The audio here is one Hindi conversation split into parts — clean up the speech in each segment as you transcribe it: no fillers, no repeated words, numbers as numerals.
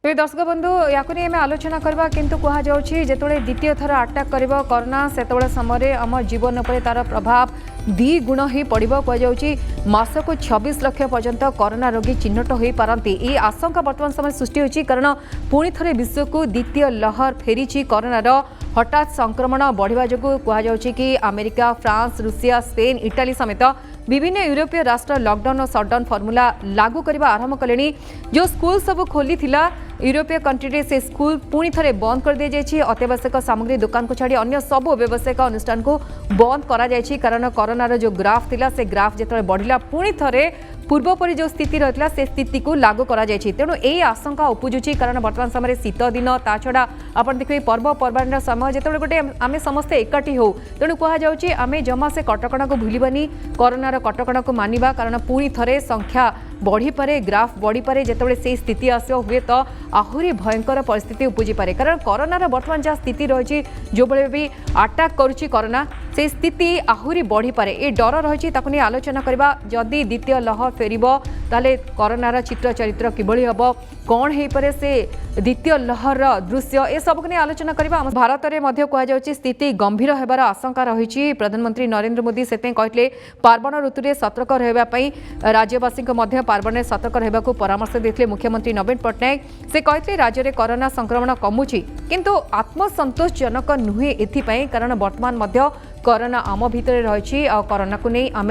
तेज दर्शक बंधु या आम आलोचना करवा किंतु कह जिते द्वितीय थर आटाक कर कोरोना से समय आम जीवन पर तार प्रभाव द्विगुण ही पड़ो कहुच्छी मासक 26 लाख पर्यंत कोरोना रोगी चिन्हट हो पारती ये आशंका बर्तमान समय सृष्टि होती कारण पुणी थे विश्व को द्वितीय लहर फेरी कोरोनार हठात संक्रमण बढ़िया जो कहुच्छी कि America France Russia Spain Italy समेत विभिन्न यूरोपीय राष्ट्र लॉकडाउन और शटडाउन फर्मुला लागू करने आरंभ कले जो स्कूल सब खोली यूरोपीय कंट्री से स्कूल पुणी थे बंद कर दी जाए अत्यावश्यक सामग्री दुकान को छाड़ी अन्य सब व्यावसायिक अनुष्ठान को बंद करा जायछि कारण कोरोनार जो ग्राफ थिला से ग्राफ जिते बढ़िला पुणी थे पूर्वपरी जो स्थिति रही से स्थिति को लागू करा जायछि तेणु यही आशंका उपजुची कारण वर्तमान समय शीत दिन ता छड़ा आपन देखिए पर्वपर्वाणी समय जिते गोटे आम समस्ते एकाठी हो तेणु कहुच्छी आम जमा से कटकणा को भूलबानी कोरोनार कटकणा को मानिबा कारण पुणी थे संख्या बढ़ी पारे ग्राफ बढ़ी पारे जिते से स्थिति आसो हुए तो आहरी भयंकर परिस्थिति उपजी पारे कारण कोरोनार वर्तमान जहाँ स्थिति रही जो बड़े भी अटैक करुच्ची कोरोना से स्थिति आहरी बढ़ी पारे ये डर रही नहीं आलोचना करवा जदि द्वितीय लहर फेरब ताले कोरोनार चित्र चरित्र किभली हम कौन हो पारे से द्वितीय लहर दृश्य ए सब नहीं आलोचना करवा भारत में कहुच्छी स्थिति गंभीर होबार आशंका रही प्रधानमंत्री नरेंद्र मोदी से कहते पार्वण ऋतु में सतर्क रही राज्यवासी पार्वण में सतर्क रहा परामर्श देते मुख्यमंत्री नवीन पट्टनायक से कहते राज्य में कोरोना संक्रमण कमुची किंतु आत्मसंतोषजनक नुहे एथिपाई कारण वर्तमान कोरोना आम भितर रही कोरोना को नहीं आम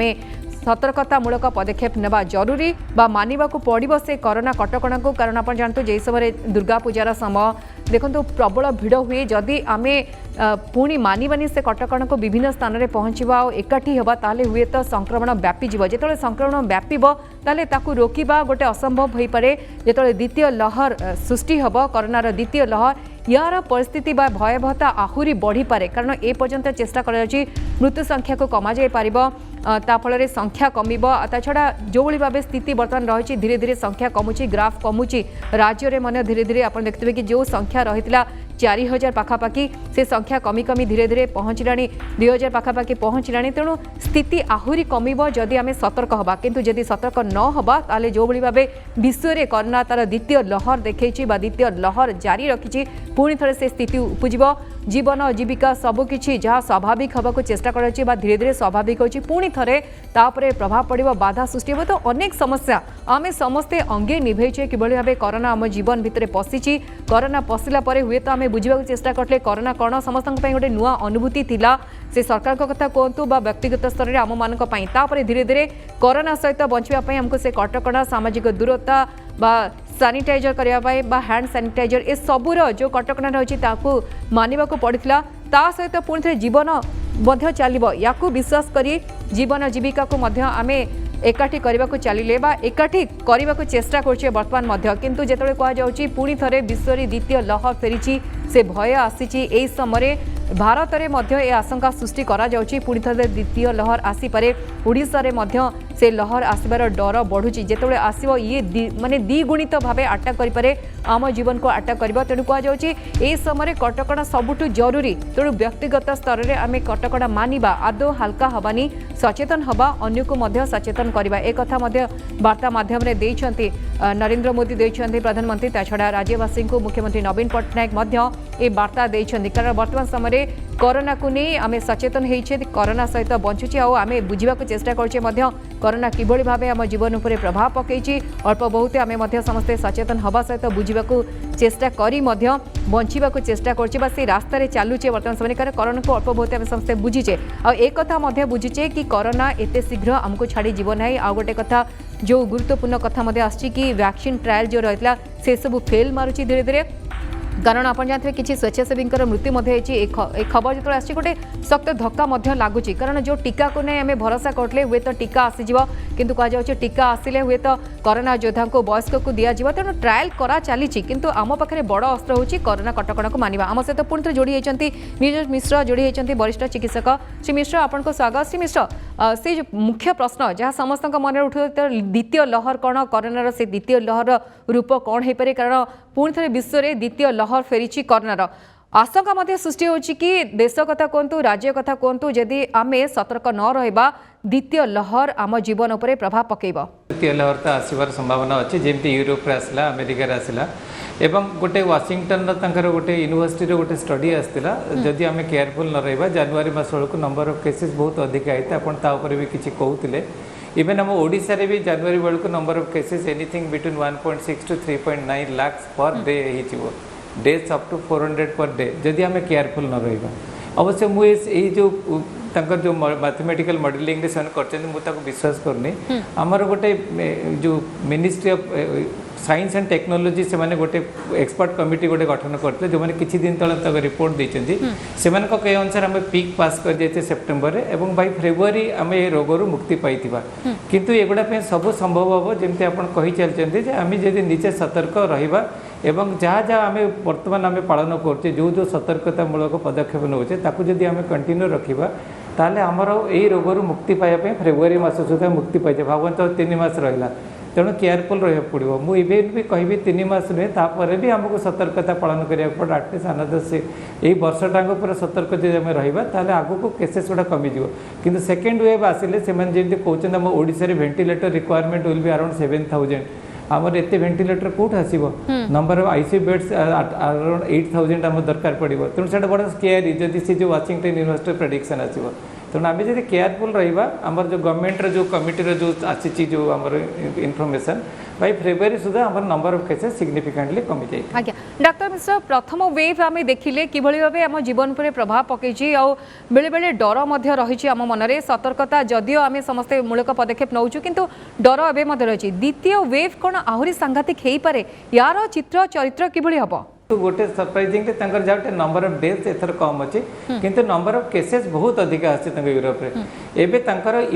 सतर्कतामूलक पदक्षेप नेबा जरूरी बा मानिबा को पड़िबो से कोरोना कटकणा को कारण आप जानते जे समय दुर्गा पूजार समय देखो प्रबल भिड़ हुए जदि आम पुणी मानिबानी से कटकणा को विभिन्न स्थान में पहुँचवा और एकाठी हवा ताले हुए तो संक्रमण व्यापी जीव जिते संक्रमण व्यापीब ताले ताकू रोकिबा गोटे असंभव हो पारे जिते द्वितीय लहर सृष्टि हब कोरोनार द्वितीय लहर यार परिस्थिति बा भयावहता आहुरी बढ़ी पारे कारण ए पर्यंत चेष्टा कर मृत्यु संख्या को कमा जाई पारिबो ताफल संख्या कमिब ता छड़ा जो भाव स्थिति बर्तमान रही धीरे धीरे संख्या कमुची ग्राफ कमुची राज्य में धीरे धीरे आप देखते कि जो संख्या रही 4000 पाखापाखि से संख्या कमी कमी धीरे धीरे पहुँचला 2000 पाखापाखि पहुँचला तेणु स्थिति आहरी कमिब जदि आम सतर्क हवा किंतु जदि सतर्क न हवा ताले जो भाव विश्व में कोरोना तार द्वितीय लहर देखी द्वितीय लहर जारी रखी पुणी थे से स्थिति उपजीव जीवन जीविका सबकि जहाँ स्वाभाविक हवा चेष्टा कर धीरे धीरे स्वाभाविक होची पुणी थे तापर प्रभाव पड़ो बाधा सृष्टि हो तो अनेक समस्या आम समस्ते अंगे निभेचे किभली भाव कोरोना आम जीवन भितर पशिची कोरोना पशिला हुए तो आम बुझा चेष्टा करते कोरोना कौन समस्त गोटे नुआ अनुभूति थिला से सरकार कथा कहतु बा व्यक्तिगत स्तर में आम मान धीरे धीरे कोरोना सहित बचाई आमको से कटकणा सामाजिक दूरता बा सानिटाइजर करने बा हैंड सानिटाइजर ए सबूर जो कटकणा रही मानवा पड़ता ता सहित पुणी थे जीवन चलो या विश्वास करी जीवन जीविका को आम एकाठी करने को चलिए बा एकाठी करने को चेष्टा कर बर्तमान किंतु जिते कहुच्छी पुणी थे विश्व द्वितीय लहर फेरी से भय आसी समय भारत में ए आशंका सृष्टि करा जाउची पुणी थे द्वितीय लहर आसीपे ओडिशा रे से लहर आसबार डर बढ़ुची जिते आसो ये माने द्विगुणित भाव अटैक करें आम जीवन को अटैक कर तेणु कहुच्छी समय कटकणा सबुठु जरूरी तेणु व्यक्तिगत स्तर में आम कटकणा मानिबा आदौ हल्का हवानी सचेतन हवा अन्य को सचेतन करवा एक कथा वार्ता माध्यम नरेंद्र मोदी देइछन्ति प्रधानमंत्री ताछड़ा राज्यवासी को मुख्यमंत्री नवीन पट्टनायक ए वार्ता देइछन्ति कारण वर्तमान समय कोरोना को नहीं आम सचेतन होइछे कोरोना सहित बंचुची आम बुझा चेष्टा करछे कोरोना किभली भाव आम जीवन उपर प्रभाव पकईची अल्प बहुत आम समस्ते सचेतन हवा सहित बुझा चेष्टा करी बंचा चेष्टा कर रास्तार चलुचे वर्तमान समय कारण कोरोना को अल्प बहुत आम समस्ते बुझीचे एक कथा बुझीचे कि कोरोना एते शीघ्र आमको छाड़ी जीव ना आ गोटे कथा जो गुरुत्वपूर्ण कथा आसी कि वैक्सीन ट्रायल जो रही से सब फेल मारुची धीरे धीरे कारण आप जानते हैं कि स्वेच्छासेवी मृत्यु एक खबर जो आसी गोटे सख्त धक्का लगुच कारण जो टीका को नहीं आम भरोसा करते हुए तो टीका आसीज किंतु कहुच्छे टीका आसिले हुए तो कोरोना योद्धा को वयस्क को दिज्व तेणु ट्रायल करा चली किंतु आम पाखे बड़ अस्त्र होची कोरोना कटकणा को मानिबा आम सहित पुणी थे जोड़ी होती नीरज मिश्र जोड़ी होती वरिष्ठ चिकित्सक श्री मिश्र आपको स्वागत श्री मिश्र से मुख्य प्रश्न जहाँ समस्त मन उठु द्वितीय लहर कौन कोरोनार से द्वितीय लहर रूप कौन हो पारे कारण पुणी थे विश्व में द्वितीय लहर फेरी कोरोनार आशंका सृष्टि होची कि देश कथा कहतु राज्य कथा कहतु जदि आम सतर्क न रहा द्वितीय लहर आम जीवन उपर प्रभाव पकेब द्वितीय लहर तो आसबार संभावना अच्छी जमी यूरोप आसला अमेरिका आसला एवं गोटे वाशिंगटन तंकर गोटे यूनिवर्सिटी गोटे स्टडी आसला जदि आम केयरफुल न रहा जनवरी मास बेलू नंबर ऑफ केसेस बहुत अधिक आई आपड़ भी किसी कहते इवेन आम ओडिशा रे भी जनवरी बेलू number of cases anything between 1.6 to 3.9 lakhs per day हो days up to 400 per day जदि आम केयरफुल न रहा अवश्य मुझे जो तंकर जो मैथमेटिकल मॉडलिंग से कर विश्वास करनी आमर गोटे जो ministry of science and technology से माने गोटे एक्सपर्ट कमिटी गोटे गठन करते जो मैंने किछि दिन तले तक रिपोर्ट देइछन्ती सेमान को कहे अनुसार आम पीक पास कर जाइए सेप्टेम्बर एवं बाय फेब्रुआरी आम ए रोगर मुक्ति पाइथिबा किंतु एगुडा पे सब संभव हम जमती आप कही चलते जे आम जदि निजे सतर्क रहिबा एवं जहाँ जहाँ आम बर्तमान आम पालन करछे जो जो सतर्कतामूलक पदक्षेप नौचे ताकू जदि आम कंटिन्यू रखिबा ताले आमर यही रोगर मुक्ति पाइबा फेब्रुआरी मास सुधा मुक्ति पाइजे भावत 3 मास रहा तेणु केयरफुल रहा पड़ो मुझे भी कहि 3 मास नुहे तापर भी आमको सतर्कता पालन करा पड़े आटलिस्ट अनदर से यही वर्षटाक पूरा सतर्क जब आम रहा आग को केसेस गुड़ा कमिज कि सेकेंड वेव आसिले से जमी कहते आम ओडिशा रे ventilator requirement will be around 7,000 आमर एत वेंटिलेटर कौट आसो number of ICU beds around 8,000 आम दरकार पड़ो तेणु से बड़ा स्केरी जदि से जो वाशिंगटन यूनिवर्सिटी प्रेडिक्शन आसो तेणु आम जब केयरफुल रहा आमर जो गवर्नमेंट जो कमिटी जो आसी जो आमर इनफॉरमेशन बाय फेब्रुआरी सुधा आमर नंबर ऑफ केसेस सिग्निफिकेंटली कमी जाए। आज्ञा डाक्टर मिश्र प्रथम वेव आम देखिले किभଳି भाबे आम जीवन पर प्रभाव पकईची आ बेले बेले डर मध्य रही आम मनरे सतर्कता जदियो आम समस्ते मूलक पदक्षेप नौचु किंतु डर एबे मध्य रही द्वितीय वेव कौन आहुरी सांघातिक हो पारे यार चित्र चरित्र किभଳି हबो तो गोटे सरप्राइजिंग जहाँ नंबर ऑफ डेथ एथर कम अच्छे किंतु नंबर ऑफ केसेस बहुत अधिक आसे यूरोप रे एबे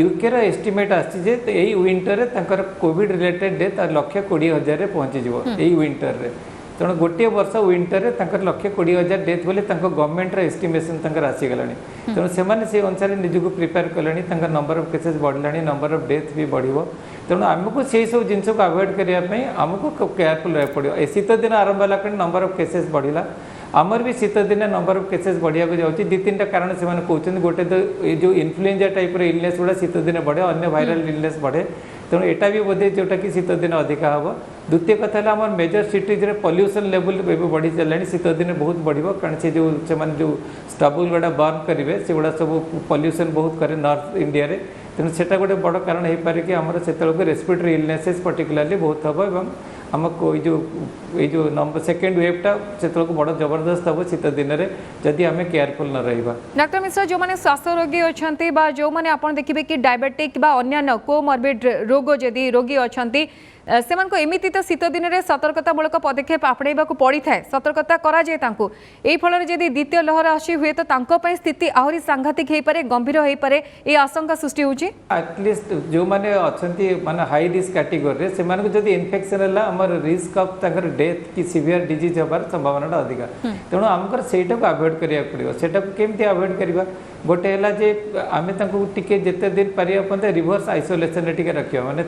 यूके रो एस्टिमेट आसी यही विंटर रे कोविड रिलेटेड डेथ 1,20,000 पहुंची जीवो यही विंटर रे तेणु गोटे वर्ष विंटर रे 1,20,000 डेथ बोले गवर्नमेंट रो एस्टिमेशन आसीगला तेणु से अनुसार निजक प्रिपेयर कले नंबर ऑफ केसेस बढ़ला नंबर ऑफ डेथ भी बढ़ो तेणु आमको से सब जिन को अवॉइड करने आमको केयरफुल रहा पड़ो शीत दिन आरंभ है नंबर ऑफ केसेस बढ़ला आमर भी शीत दिन नंबर ऑफ केसेस बढ़िया जाऊँगी 2-3टा कारण से कहते गोटे तो ये जो इन्फ्लुएंजा टाइप इलनेस गुड़ा शीत दिन बढ़े अन्य वायरल इलनेस बढ़े तेणु यहाँ भी बोधे जोटा कि शीत दिन अधिक हम द्वितीय कथा है आम मेजर सिटीज पॉल्यूशन लेवल बढ़ी चलानी शीत दिन बहुत बढ़ो कारण से जो स्टबल गुड़ा बर्न करेंगे से गुड़ा सब पॉल्यूशन बहुत करे नॉर्थ इंडिया रे तेणु से गोटे बड़ कारण हो पारे कि आम से रेस्पिरेटरी इलनेसेस पर्टिकुलाली बहुत हम आमको ये जो नंबर सेकेंड वेवटा से बड़ जबरदस्त हम शीत दिन में जदि आम केयरफुल न रहा। डाक्टर मिश्र जो मैंने श्वास रोगी अच्छा जो मैंने आप देखिए कि डायबिटिक अन्य कोमॉर्बिड रोग जदि रोगी अच्छा से एमती तो शीत दिन में सतर्कतामूलक पदक्षेप आपणा पड़ी था सतर्कता कराए फल जदि द्वितीय लहर आसी हुए तो स्थिति आहरी सांघातिक हो पारे गंभीर हो पारे ये आशंका सृष्टि होची एटलिस्ट जो मैंने अच्छा माने हाई रिस्क कैटेगरी से जदि इन्फेक्शन है आमर रिस्क ऑफ डेथ कि सीवियर डिजीज होबार संभावना अधिक तेणु आमको सेटा को अवॉइड करिया पड़िबो सेटा को केमती अवॉइड करबा गोटे है जे आम टिके जिते दिन पारे रिवर्स आइसोलेशन टिके रखिया माने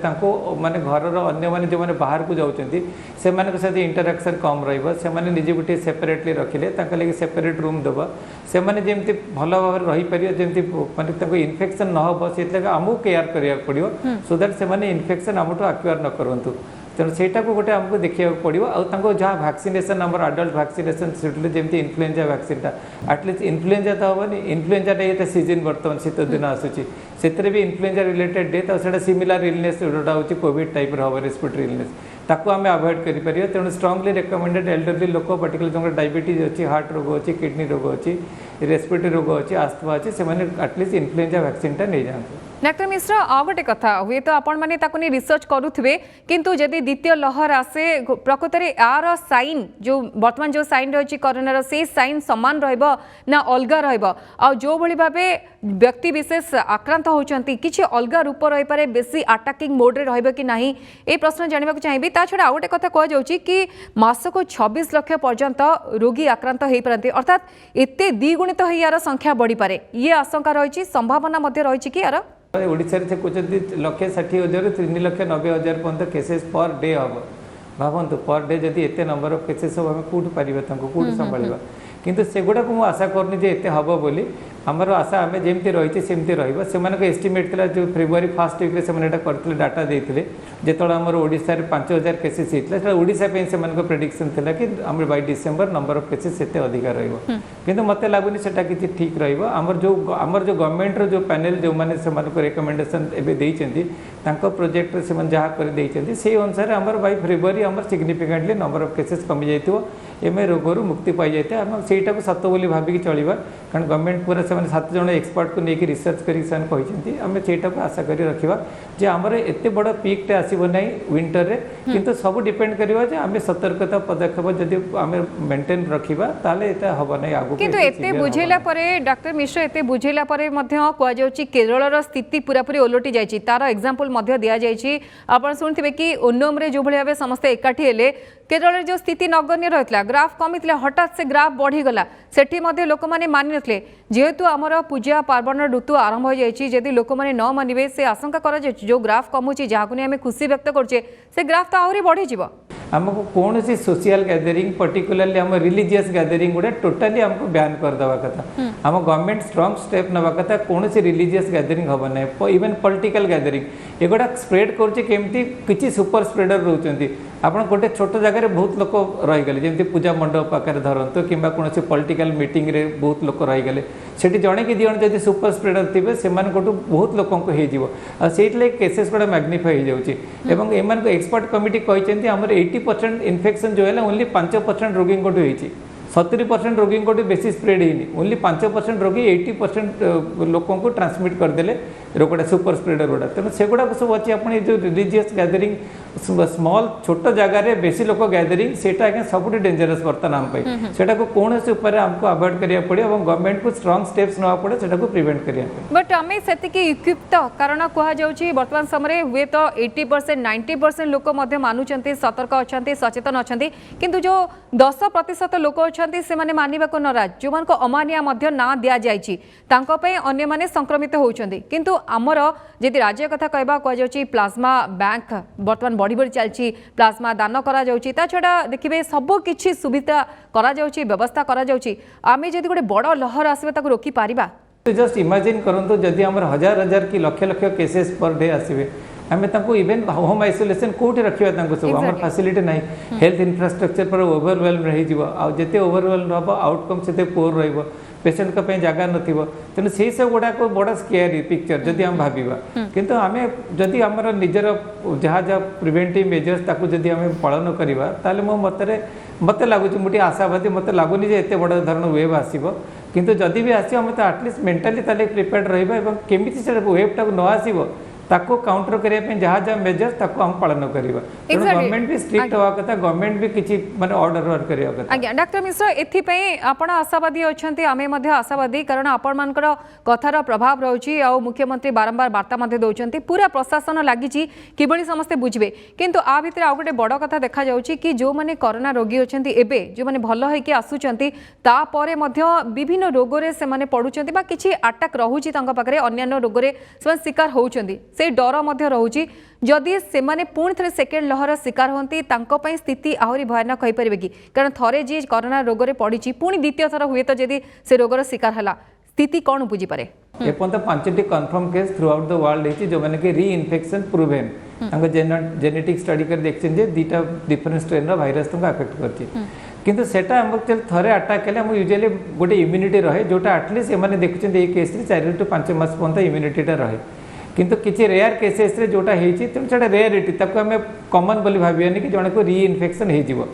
माने घर अन्य माने जो माने बाहर को जाउछंती से माने साथ इंटरैक्शन कम रहिबो से माने निजे गुटे सेपरेटली रखिले ताका लागि सेपरेट रूम दबा से माने जेमती भलो भाव रही परियो जेमती माने ताको इन्फेक्शन न हो सेतले आमु केयर करिया पड़ियो सो दैट से माने इन्फेक्शन आमटो एक्वायर न करंतु तेणु सेटा को गोटे आमको देखा पड़ो आउ जहाँ वैक्सीनेशन आम अडल्ट वैक्सीनेशन शेड्यूल जमी इन्फ्लुएंजा वैक्सीनटा एटलिस्ट इन्फ्लुएंजा तो हेनी इन्फ्लुएंजाटा ये सीजन बर्तमान शीत दिन आसूची से भी इन्फ्लुएंजा रिलेटेड डेथ और सिमिलर इलनेस जोटा हो कोविड टाइप हम रेस्पिरेटरी इलनेस ताको आम अवॉइड करें तेणु स्ट्रांगली रेकमेंडेड एल्डरली लोक पर्टिकुलर जो डायबिटीज अच्छी हार्ट रोग अच्छी किडनी रोग अच्छी रेस्पिरेटरी रोग अच्छी आस्थमा अच्छी से एटलिस्ट इन्फ्लुएंजा वैक्सीनटा नहीं जाते। डाक्टर मिश्र आ गोटे कथा हुए तो आपण मैंने रिसर्च करुवे किंतु जदि द्वितीय लहर आसे प्रकृत में यार साइन जो वर्तमान जो साइन रही कोरोनार से साइन सामान ना अलग रहा जो भली भावे व्यक्ति विशेष आक्रांत होती किसी अलग रूप रही पारे बेसी अटैकिंग मोड रे रहिबो कि नहीं ये प्रश्न जानवा चाहिए ता छड़ा आ गोटे कथा कह कि मासक 26 लाख पर्यंत रोगी आक्रांत हो पारती अर्थात एते द्विगुणित हो यार संख्या बढ़ी पारे ये आशंका रही संभावना रही कि यार ओडिशा से कहते 1,60,000 3,90,000 पर्यंत केसेस पर डे हम भावतु पर डे जदि एते नंबर ऑफ केसेस हम कौट पारे कौट संभाल किंतु सेगुड़ा को आशा करनी जे एते हम बोली आमर आशा आम जमी रही सेमती रही एस्टिमेट था जो फेब्रुआरी फर्स्ट वीक से करते डाटा देते जो आमर ओडिशा 5000 केसेस होता ओडिशा से प्रेडिक्शन था कि आम बै डिसेम्बर नंबर ऑफ केसेस एत अधिका रही मत लगुनि से ठीक रमर जो गवर्नमेंट जो पैनल जो मैंने रिकमेंडेशन एवं प्रोजेक्ट से जहाँ कर से अनुसार आमर बै फेब्रुआरी आमर सिग्निफिकेंटली नंबर ऑफ केसेस कमी जाइए एम रोगरू मुक्ति पाई जाए आम से सत बोली भाविक चलवा कारण गवर्नमेंट पूरा से 7 जन एक्सपर्ट को लेकिन रिसर्च करके आम से आशा कर रखा जे आमर एत बड़ पीकटे आसब ना विंटर रे किंतु सब डिपेंड करवा जे आम सतर्कता पदक्षेप जदि आम मेंटेन रखा ताले एटा हबो नै आगु किंतु एते बुझेला परे डॉक्टर मिश्र एते बुझेला परे मध्य कुआ जाउची केरळर स्थिति पूरा पूरी ओलटी जायची तार एग्जांपल मध्य दिया जायची आपण सुनथिबे कि ओन्नम रे जो भली भाबे समस्त एकाठी हेले केरळ जो स्थिति नगण्य रहितला ग्राफ कमितला हठात से ग्राफ बढ़ी गला सेठी मध्य लोक माने मानि नथले जेहेतु आमर पूजा पार्वण ऋतु आरंभ हो जायची जदि लोक माने न मानिबे से आशंका करा जायची जो ग्राफ कमुची जाहाकु ने हमें खुशी व्यक्त करछे से ग्राफ तो आहुरी बढ़ी जीवो आमको कौन सी सोशल गैदरिंग पर्टिकुलरली आम रिलीजियस गैदरिंग गुड़ा टोटाली आमको बैन कर दवा कथा आम गवर्नमेंट स्ट्रांग स्टेप नवा कथा कौन सी रिलीजियस गैदरिंग हम ना इवन पॉलिटिकल गैदरिंग एगुड़ा स्प्रेड करमती किसी सुपर स्प्रेडर रोचे आपड़ गोटे छोट जगह बहुत लोक रहीगले जमी पूजा मंडप पाखे धरतु कि कौन पॉलिटिकल मीटिंग रे बहुत लोक रहीगले से जड़े कि दिजण जब सुपर स्प्रेडर थे से बहुत लोक हो केसेस गुड़ा मैग्निफाई हो जाऊँगी एम एक्सपर्ट कमिटी कहते आमर 80% इन्फेक्शन जो है ओनली 5% रोगी को 70% रोगी को बेसी स्प्रेड होनी ओनली 5% रोगी 80% लोक को ट्रांसमिट करदे रोगटा सुपर स्प्रेडर गुड़ा तेणु से गुड़ा सब अच्छी आप जो रिलीजियस गैदरिंग स्मॉल छोट जगार बेसी लोक गैदरिंग से सब डेंजरस बर्तमान से कौन से आमको अवॉइड करिया पड़े और गवर्नमेंट को स्ट्रांग स्टेप्स ना पड़े से प्रिवेंट करिया बट आम से इक्विप्त कारण कहुच्छी बर्तमान समय हुए तो 80% 90% लोक मानुंट सतर्क अच्छा सचेतन अच्छा किंतु जो 10% लोक अच्छा से मानवा को नाराज जो मान अमानिया ना दि जाए अन्य माने संक्रमित होती किंतु आमर जदि राज्य कथा कहवा कहुच्छी प्लाज्मा बैंक बर्तमान बढ़ी बढ़ी चलती प्लाज्मा दान करा जाउची ता छड़ा देखिए सब किछि सुविधा करा जाउची व्यवस्था करा जाउची आमे जदि गोटे बड़ लहर आसबे ताको रोकी पारिबा जस्ट इमेजिन करंतु जदि हमर हजार हजार की लक्ष लक्ष केसेस पर डे आसीबे आम इवेन होम आइसोलेशन कौटी रखा सब आम फैसिलिटी ना हेल्थ इंफ्रास्ट्रक्चर पर ओवरवेलम रही ओवरवेलम हम आउटकम से पुअर रही पेसेंट जगह न तेणु से सब गुड़ाक बड़ा स्केरी पिक्चर जदि आम भाविबा किंतु आम जदि आम निजर जहाँ जहाँ प्रिवेंटिव मेजर्स ताकू जदि आम पालन करवा ताले मो मतरे मत लगुच मुझे आशावादी मत लगुनि जे एते बड़ धरण वेव आसीबो किंतु जदि भी आसीबो हम तो एटलिस्ट मेंटली ताले प्रिपेयर्ड रहिबा एवं केमिति से वेव टाक न आसीबो ताको काउंटर करने जहाँ जहाँ मेजर्स ताको हम पालन करवा गवर्नमेंट भी स्ट्रिक्ट होवा कथा गवर्नमेंट भी किछि माने ऑर्डर वर्क करवा कथा आज्ञा डॉक्टर मिश्र एथि आपण आशावादी अछंती आमे मध्ये आशावादी कारण आपण मानकर कथार प्रभाव रहउची आ मुख्यमंत्री बारंबार वार्ता मध्ये दउचंती पूरा प्रशासन लागिची किबळी समस्त बुझबे किंतु आ भितर आ गोटे बड़ कथा देखा जाउची कि जो माने कोरोना रोगी अछंती एबे जो माने भलो है कि आसुचंती ता परे मध्ये विभिन्न रोगरे से माने पडुचंती बा किछि अटैक रहउची तांका पाखरे अन्य रोगरे से शिकार होउचंती से डर मध्य रोची जदि से माने पुणी थे सेकेंड लहर शिकार होती स्थिति आहरी भयानक हो पारे कि कारण थरे जी कोरोना रोग पड़ी पुणी द्वितीय थर हुए तो जदि से रोगर शिकार है स्थिति कौन बुझीपे एपर्यंत 5टी confirm case throughout the world है जो मैंने कि री इन्फेक्शन प्रूवेन जेनेटिक स्टडी कर देखते दुटा डिफरेंट स्ट्रेन भाइरस तुमको अफेक्ट करती किंतु सेटा थरे अटैक कले यूजुअली गोटे इम्यूनिटी रहे जोटा एटलिस्ट एम देखुं ये केस 4 to 5 मास पर्यंत इम्यूनिटीटा रहे किंतु किसी रेयर केसेस रे जोटा होती तेणु से रेयरिटी आम कमन बोली भावियानी कि जन को री इन्फेक्शन हो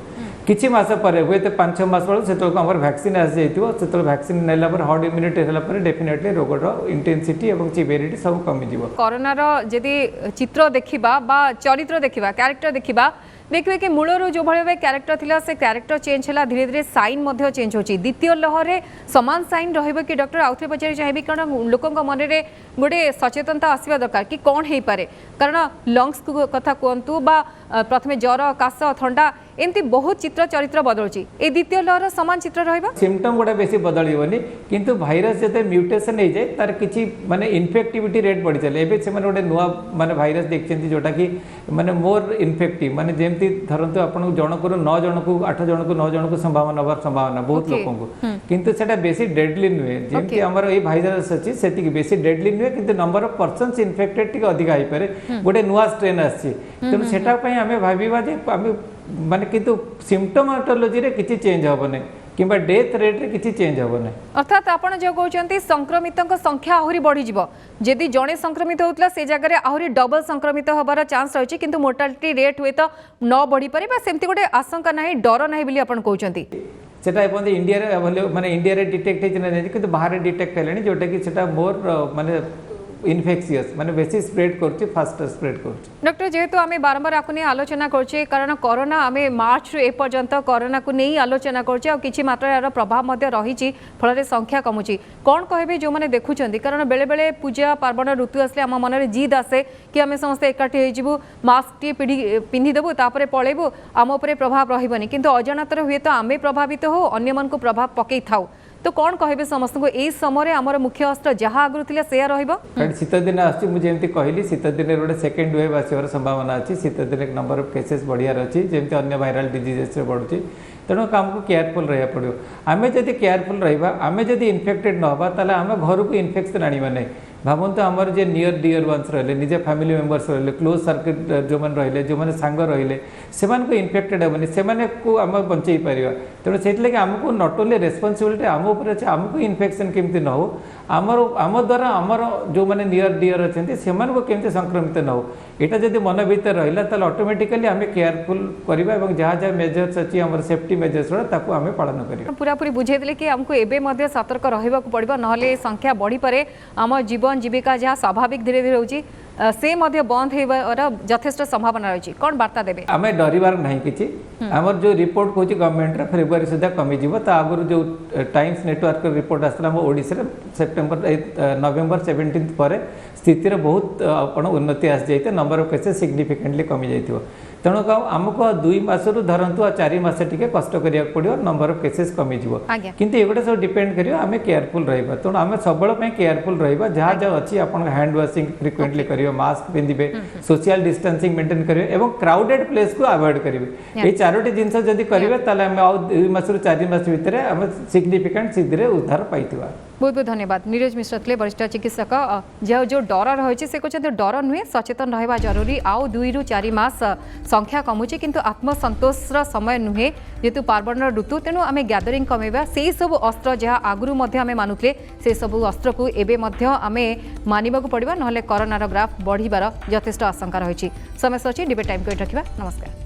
किसी मास पर हुए तो 5-6 मास बेलू से वैक्सीन आसी जाइए वैक्सीन नेला हर्ड इम्यूनिटी है डेफिनेटली रोगर इंटेंसिटी और सिवियरिटी सब कमिज कोरोनार जदि चित्र देखा बा चरित्र देखा क्यारेक्टर देखा देखिए कि मूलर जो भाई क्यारेक्टर थिला से क्यारेक्टर चेंज है धीरे धीरे साइन मध्य चेंज होची द्वितीय लहर में समान साइन रहिबो कि डॉक्टर आउथरे पचारि चाहिए कारण लोकंक मन में गोटे सचेतनता आसवा दरकार कि कौन हो पारे कारण लंग्स कथा कहतु बा प्रथमे ज्वर काश थंडा एमती बहुत चित्र चरित्र बदलुची ए द्वितीय लहर समान चित्र रहइबा सिम्पटम गुड़ा बेसी बदलबनी किंतु भाइरस जते म्यूटेशन हो जाए तार किछि माने इन्फेक्टिविटी रेट बढ़ी चले एबे से माने गोटे नुआ माने भाइरस देखछन्ती जोटा कि माने मोर इन्फेक्टिव माने जेमती धरंतु आपन जनक 9 जनक 8 जनक 9 जनक संभावना हबार संभावना बहुत लोगों को किंतु सेटा बेसी डेडली नुहे जेमती हमर ए भाइरस अछि सेति कि बेसी डेडली नुहे किंतु नंबर ऑफ पर्सन्स इन्फेक्टेड टिक अधिक आइ पारे गोटे नुआ स्ट्रेन आछि तेणु सेटा पई हमें भाबिबा जे हमें माने किंतु सिम्पटोमोलॉजी रे किछि चेंज होबने किंबा डेथ रेट रे किछि चेंज होबने अर्थात आपण जो कहउचंती संक्रमितक संख्या आहुरी बढ़ी जिवो जदि जणे संक्रमित होतला से जगह रे आहुरी डबल संक्रमित होबार चांस रहछि किंतु मोर्टालिटी रेट हुए तो न बढ़ी पारे बा सेमती गोटे आशंका नाही डर नाही बिली आपण कहउचंती सेटा एपन इंडिया रे माने इंडिया रे डिटेक्ट हे नै किंतु बाहर डिटेक्ट हेलेनी जोटा कि सेटा मोर माने इनफेक्शियस माने बेसी स्प्रेड करछि फास्टर स्प्रेड करछि डॉक्टर जेहेतु आमे बारंबार आकुनी आलोचना करछे कारण कोरोना आमे मार्च रे ए पर्यंत कोरोना को नहीं आलोचना करछे आ किछि मात्रा यार प्रभाव मध्ये रहिछि फल रे संख्या कमुछि कोन कहबे जो माने देखुचंती कारण बेले बेले पूजा पार्वण ऋतु आसले आम मन रे जिद आसे कि आमे समस्त एकाठी हे जिवु मास्क टी पिन्हि देबु तापरे पळेबु आम ऊपर प्रभाव रहिबनी किंतु अजानतर हुए तो आमे प्रभावित हो अन्य मन को प्रभाव पकई थाउ तो कौन कहे समस्त को यही समय आमर मुख्य अस्त्र जहाँ आगु से शीत दिन आमती कहली शीत दिन गोटे सेकेंड वेव आसवर संभावना अच्छी शीत दिन नंबर ऑफ केसेस बढ़ियार अच्छी जमी अन्य वायरल डिजीजेस बढ़ुची तेणु आमको केयरफुल रहा पड़ो आम जब केयरफुल रहा आम जब इनफेक्टेड नवा ताले आम घर को इनफेक्शन आने नहीं भावतु आमर जे नियर डियर वंस रहे निज फैमिली मेंबर्स रहे क्लोज सर्किट जो मैंने रही जो मैंने सांग रही से इनफेक्टेड हेनी से आम बंचई पार तेणु से लगे आमको नॉट ओनली रेस्पॉन्सिबिलिटी आम उपर अच्छे आमको इनफेक्शन केमती न हो आम द्वारा आमर जो मैंने नियर डियर अच्छे से केमती संक्रमित न हो यहाँ जब मन भर रहा तो ऑटोमेटिकली आम केयरफुल करवा जहाँ जहाँ मेजर्स अच्छी आम सेफ्टी मेजर्स आम पालन कर पूरा पूरी बुझे कि आमको एवं सतर्क रहा पड़ो ना संख्या बढ़ी पारे आम जीवन जीविका जहाँ स्वाभाविक धीरे धीरे होची से मध्य बंद होइबार यथेष्ट संभावना रही कौन वार्ता देबे आमे डरिबार नहीं किछि हमर जो रिपोर्ट कोची गवर्नमेंट रे फेब्रुआरी सुधा कमी जीवो ता आगुर जो टाइम्स नेटवर्क रिपोर्ट आसला हम ओडिसा रे सेप्टेम्बर नवेम्बर 17 पर स्थिति रे बहुत आपण उन्नति आस जाइते नंबर ऑफ केसेस सिग्निफिकेंटली कमी जाइतिबो तेणु आमको 2 मासरु धरंतु आ 4 मास टिके कष्ट करिया पड़ियो नंबर ऑफ केसेस कमी जीवो किंतु एगोटे सब डिपेंड करियो आमे केयरफुल रहबा तेणु आमे सबल पे केयरफुल रहबा जहाँ जहाँ अछि आपण हैंड वाशिंग फ्रिक्वेंटली करियो मास्क पिंधिबे सोशल डिस्टेंसिंग मेंटेन करिवे एवं क्राउडेड प्लेस को अवॉइड करिवे ए चारोटी जिंस जदी करिवे ताले आमे आ 2 मासरु 4 मास भितरे आमे सिग्निफिकेंट सिद्धि उद्धार पाइतिबा बहुत बहुत धन्यवाद नीरज मिश्र थे वरिष्ठ चिकित्सक जो डर रही से कहते डर नुहे सचेतन रहा जरूरी आउ 2 ରୁ 4 मास संख्या कमुचे किंतु आत्मसंतोषर समय नुहे जेतु पार्वण ऋतु तेणु आम गैदरिंग कमेबा से सब अस्त्र जहाँ आगु आम मानुले से सब अस्त्र को एवं आम मानवा पड़ा ना कोरोनार ग्राफ बढ़िबार यथेष्ट आशंका रही समय सची डिबेट टाइम को रखा नमस्कार।